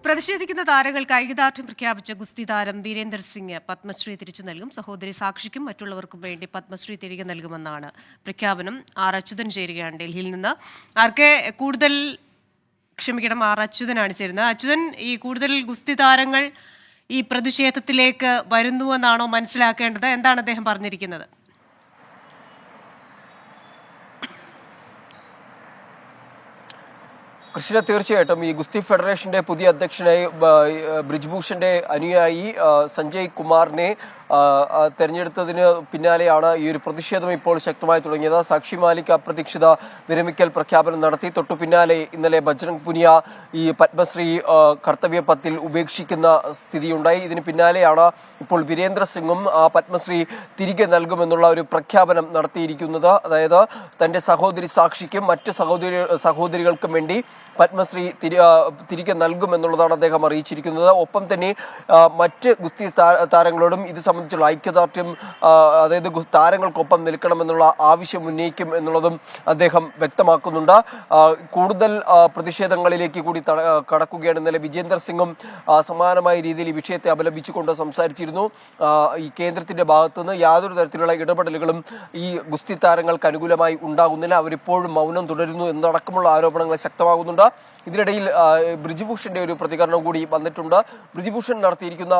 പ്രതിഷേധിക്കുന്ന താരങ്ങൾക്ക് ഐക്യദാർഢ്യം പ്രഖ്യാപിച്ച ഗുസ്തി താരം വീരേന്ദർ സിംഗ് പത്മശ്രീ തിരിച്ചു നൽകും. സഹോദരി സാക്ഷിക്കും മറ്റുള്ളവർക്കും വേണ്ടി പത്മശ്രീ തിരികെ നൽകുമെന്നാണ് പ്രഖ്യാപനം. ആർ അച്യുതൻ ചേരുകയാണ് ഡൽഹിയിൽ നിന്ന്. ആർ അച്യുതനാണ് ചേരുന്നത്. അച്യുതൻ, ഈ കൂടുതൽ ഗുസ്തി താരങ്ങൾ ഈ പ്രതിഷേധത്തിലേക്ക് വരുന്നുവെന്നാണോ മനസ്സിലാക്കേണ്ടത്? എന്താണ് അദ്ദേഹം പറഞ്ഞിരിക്കുന്നത്? കൃഷ്ണ, തീർച്ചയായിട്ടും ഈ ഗുസ്തി ഫെഡറേഷന്റെ പുതിയ അധ്യക്ഷനായി ബ്രിജ്ഭൂഷന്റെ അനുയായി സഞ്ജയ് കുമാറിനെ തെരഞ്ഞെടുത്തതിന് പിന്നാലെയാണ് ഈ ഒരു പ്രതിഷേധം ഇപ്പോൾ ശക്തമായി തുടങ്ങിയത്. സാക്ഷി മാലിക് അപ്രതീക്ഷിത വിരമിക്കൽ പ്രഖ്യാപനം നടത്തി. തൊട്ടു പിന്നാലെ ഇന്നലെ ബജ്രംഗ് പുനിയ ഈ പത്മശ്രീ കർത്തവ്യ പത്തിൽ ഉപേക്ഷിക്കുന്ന സ്ഥിതിയുണ്ടായി. ഇതിന് പിന്നാലെയാണ് ഇപ്പോൾ വീരേന്ദ്ര സിംഗും ആ പത്മശ്രീ തിരികെ നൽകുമെന്നുള്ള ഒരു പ്രഖ്യാപനം നടത്തിയിരിക്കുന്നത്. അതായത് തന്റെ സഹോദരി സാക്ഷിക്കും മറ്റ് സഹോദരികൾക്കും വേണ്ടി പത്മശ്രീ തിരികെ നൽകുമെന്നുള്ളതാണ് അദ്ദേഹം അറിയിച്ചിരിക്കുന്നത്. ഒപ്പം തന്നെ മറ്റ് ഗുസ്തി താരങ്ങളോടും ഇത് സംബന്ധിച്ചുള്ള ഐക്യദാർഢ്യം, അതായത് താരങ്ങൾക്കൊപ്പം നിൽക്കണമെന്നുള്ള ആവശ്യം ഉന്നയിക്കും എന്നുള്ളതും അദ്ദേഹം വ്യക്തമാക്കുന്നുണ്ട്. കൂടുതൽ പ്രതിഷേധങ്ങളിലേക്ക് കൂടി കടക്കുകയാണ്. ഇന്നലെ വിജേന്ദർ സിംഗും സമാനമായ രീതിയിൽ ഈ വിഷയത്തെ അപലപിച്ചുകൊണ്ട് സംസാരിച്ചിരുന്നു. ഈ കേന്ദ്രത്തിന്റെ ഭാഗത്തുനിന്ന് യാതൊരു തരത്തിലുള്ള ഇടപെടലുകളും ഈ ഗുസ്തി താരങ്ങൾക്ക് അനുകൂലമായി ഉണ്ടാകുന്നില്ല. അവരിപ്പോഴും മൗനം തുടരുന്നു എന്നടക്കമുള്ള ആരോപണങ്ങൾ ശക്തമാകുന്നുണ്ട്. ഇതിനിടയിൽ ബ്രിജ്ഭൂഷന്റെ ഒരു പ്രതികരണം കൂടി വന്നിട്ടുണ്ട്. ബ്രിജ്ഭൂഷൺ നടത്തിയിരിക്കുന്ന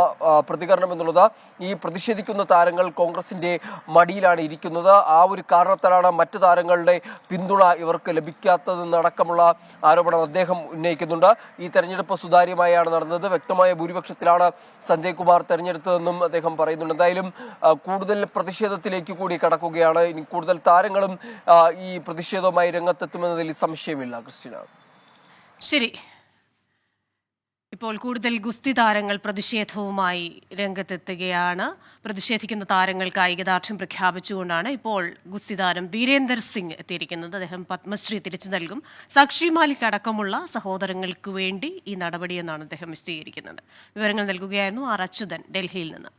പ്രതികരണം എന്നുള്ളത്, ഈ പ്രതിഷേധിക്കുന്ന താരങ്ങൾ കോൺഗ്രസിന്റെ മടിയിലാണ് ഇരിക്കുന്നത്. ആ ഒരു കാരണത്താലാണ് മറ്റു താരങ്ങളുടെ പിന്തുണ ഇവർക്ക് ലഭിക്കാത്തതെന്നടക്കമുള്ള ആരോപണം അദ്ദേഹം ഉന്നയിക്കുന്നുണ്ട്. ഈ തെരഞ്ഞെടുപ്പ് സുതാര്യമായാണ് നടന്നത്. വ്യക്തമായ ഭൂരിപക്ഷത്തിലാണ് സഞ്ജയ് കുമാർ തെരഞ്ഞെടുത്തതെന്നും അദ്ദേഹം പറയുന്നുണ്ട്. എന്തായാലും കൂടുതൽ പ്രതിഷേധത്തിലേക്ക് കൂടി കടക്കുകയാണ്. ഇനി കൂടുതൽ താരങ്ങളും ഈ പ്രതിഷേധവുമായി രംഗത്തെത്തുമെന്നതിൽ സംശയമില്ല. ക്രിസ്റ്റീന, ശരി. ഇപ്പോൾ കൂടുതൽ ഗുസ്തി താരങ്ങൾ പ്രതിഷേധവുമായി രംഗത്തെത്തുകയാണ്. പ്രതിഷേധിക്കുന്ന താരങ്ങൾക്ക് ഐക്യദാർഢ്യം പ്രഖ്യാപിച്ചുകൊണ്ടാണ് ഇപ്പോൾ ഗുസ്തി താരം വീരേന്ദർ സിംഗ് എത്തിയിരിക്കുന്നത്. അദ്ദേഹം പത്മശ്രീ തിരിച്ചു നൽകും. സാക്ഷി മാലിക് അടക്കമുള്ള സഹോദരങ്ങൾക്ക് വേണ്ടി ഈ നടപടിയെന്നാണ് അദ്ദേഹം വിശദീകരിക്കുന്നത്. വിവരങ്ങൾ നൽകുകയായിരുന്നു ആർ അച്യുതൻ ഡൽഹിയിൽ നിന്ന്.